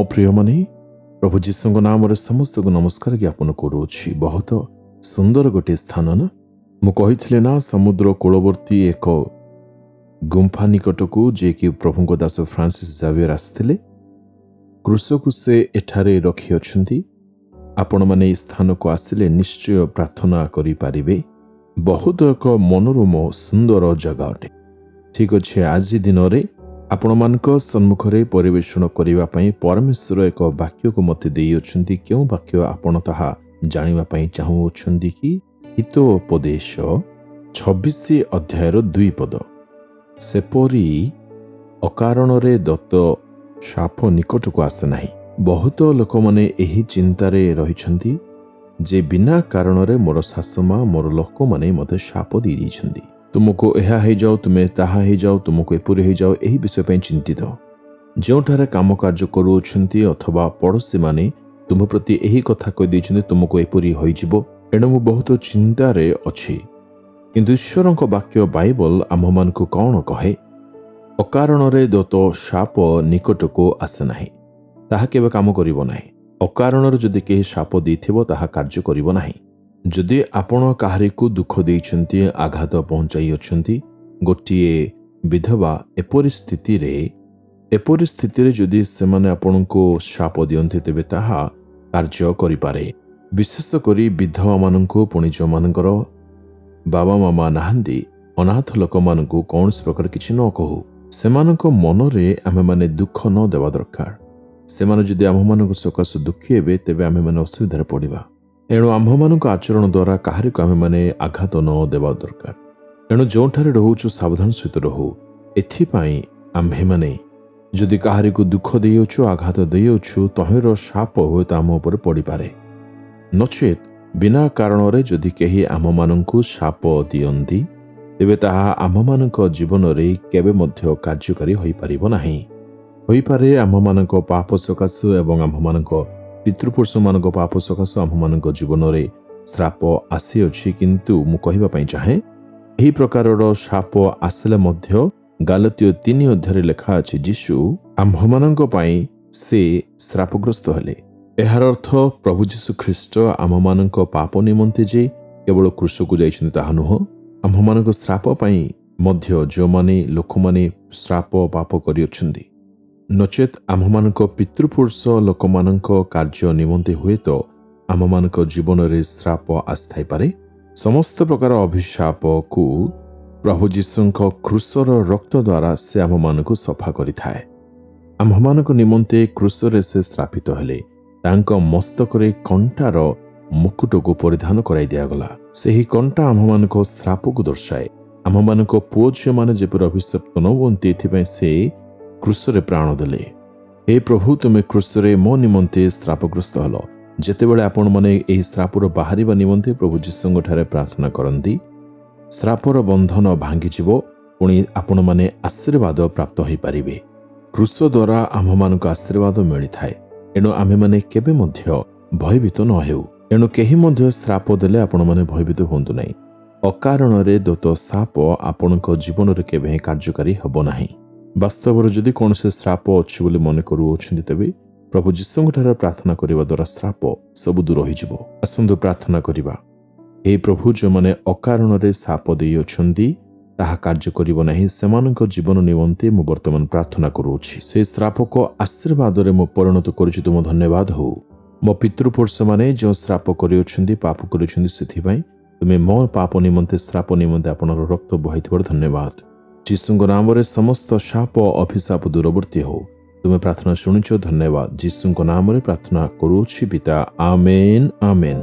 मो प्रिय माने प्रभु जीशु नाम समस्त को नमस्कार ज्ञापन करुच्छी। बहुत सुंदर गोटे स्थान ना मु कही ना समुद्र कूलवर्ती एक गुंफा निकट को जे कि प्रभु को दास फ्रांसिस जावियर आसते क्रूस को से एठारे रखी अच्छी। आपण मैंने स्थान को आसिले निश्चय प्रार्थना करि पारिबे। बहुत एक मनोरम सुंदर जगह अटे। ठीक अच्छे आज दिन में आपण मानक सम्मुखरे परिवेषण करिवा पई परमेश्वर एक वाक्य को मते देई अछंती। क्यों वाक्य आपण ताहा जानिबा पई चाहू अछंती कि हितोपदेश 26 अध्यायर 2 पद। सेपरी अकारण रे दत्त साप निकट को आसे नाही। बहुत लोक माने एही चिंतारे रहिछंती जे बिना कारण रे मोर सासुमा मोर लोक माने मते साप दी दिछंती। तुमको यह हो जाओ, तुम्हें ताहा हो जाओ, तुमको एपरी हो जाओ, यही विषय पर चिंतित जोठारे काम कार्य करुछंती अथवा पड़ोशी माने तुम प्रति यही कथा कहि दैछंती तुमको एपरी होइजिबो। एणु मु बहुत चिंतारे अछि। किंतु ईश्वरक वाक्य बाइबल आम मानकु कौन कहे? अकारण रे दत्त साप निकट को आसे नाही, ताहा केबे काम करिवो नाही। अकारण रे जदि केही साप देथिबो ताहा कार्य करिवो नाही। जदि आपण काहारी को दुख देइछंती, आघात पहुंचाई अछंती, गोटिए विधवा एपरि स्थिति रे जदि सेमाने आपनको शाप दियंती तेबे ताहा कार्य करि पारे। विशेष करी विधवा माननको पुणी जो मानकर बाबा मामा नाहंदी अनाथ लोक माननको कौनसी प्रकार किछि न कहू। सेमानक मन रे आमे माने दुख न देवा दरकार। सेमाने जदि आम मानक सकाश दुखी हेबे तेबे आमे माने असुविधारे पड़िबा। एणु आम्भमानक आचरण द्वारा काहारी को आमे माने आघात न देवा दरकार। एणु जोठारे रहूछु सावधान सहित रहू। एथिपाई आम्भे माने जदि काहारी को दुख देइछु, आघात देइछु, तहिर साप होत आम उपर पड़ी पारे। नचेत बिना कारण रे जदि केही आम्भमानंकु साप दियंती तेबे ताहा आम्भमानक जीवन रे केबे मध्य कार्यकारी होई परिबो नाही। होई पारे आम्भमानक पाप सकाशु एवं आम्भमानक पितृपुरुष मानक पाप सकाश आम मान जीवन में श्राप आसी अच्छी। किंतु मु कहबा पई चाहे एही प्रकारर श्राप आसले मध्य गालातिय 3 अध्याय लेखा अछि यीशु आम्भमानक पई से श्रापग्रस्त हेले। एहार अर्थ प्रभु यीशु ख्रीष्ट आम्भमानक पाप निमंते जे केवल क्रूस को जाइछन ताहा नुह, आम्भमानक श्राप पई मध्य जो माने लोक माने श्राप पाप करि अछंती। नचेत आम्भमानक पितृपुरुष लोक मानक कार्य निमंते हुए तो आम्भमानक जीवन रे श्राप आस्थाई पारे। समस्त प्रकार अभिशाप को प्रभु जीशुंक क्रूसर रक्त द्वारा से आम्भमानक सफा करि थाए। आम्भमानक निमंते क्रूसरे से श्रापित हेले। तांक मस्तक रे कंटार मुकुट को परिधान कराई दियागला। सेही कंटा आम्भमानक श्राप को दर्शाए। आम्भमानक पुओ झियो माने जेपरि अभिशप्त न हुअन्ति एथिपाई से क्रूसरे प्राण देले। हे प्रभु तुमे क्रूसरे मो निमंते श्रापग्रस्त हल। जेतेबेले आपण माने एही श्रापर बाहरिबा निमंते प्रभु जीशुंग ठारे प्रार्थना करंती, श्रापर बंधन भांगी जिवो, पुणी आपण माने आशीर्वाद प्राप्त होई पारिबे। क्रूस द्वारा आम्भमानक आशीर्वाद मिली थाए। एणु आम्भे माने केबे मध्य भयभीत न हेउ। एणु केही मध्य श्राप देले आपण माने भयभीत होंतु नाही। अकारण रे दत्त साप आपणक जीवन रे केबे कार्यकारी हबो नाही। वास्तव जदि कौन से श्राप अच्छी बोली मन करुछंती तेबे प्रभु जीशुंक ठारे प्रार्थना करिबा द्वारा श्राप सब दूर होइजिबो। आसंतु प्रार्थना करिबा। हे प्रभु जो माने अकारण रे साप देइ अछंती ताहा कार्य करिबो नाही, सेमानक जीवन निमंते मु वर्तमान प्रार्थना करूछि। से श्राप को आशीर्वाद रे मु परिणत करूछि। तुम धन्यवाद हो। मो पितृपुरुष माने जो श्राप करिउछंती पाप करिउछंती सेथिबाई तुमे मो पाप निमंते श्राप निमंते आपनर रक्त बहाइथिबार धन्यवाद। जीशुंक नाम रे समस्त शाप अभिशाप दूरवर्ती हो। तुम्हें प्रार्थना शुणुछ, धन्यवाद। जीशुंक नाम रे प्रार्थना करूछि पिता, आमेन आमेन।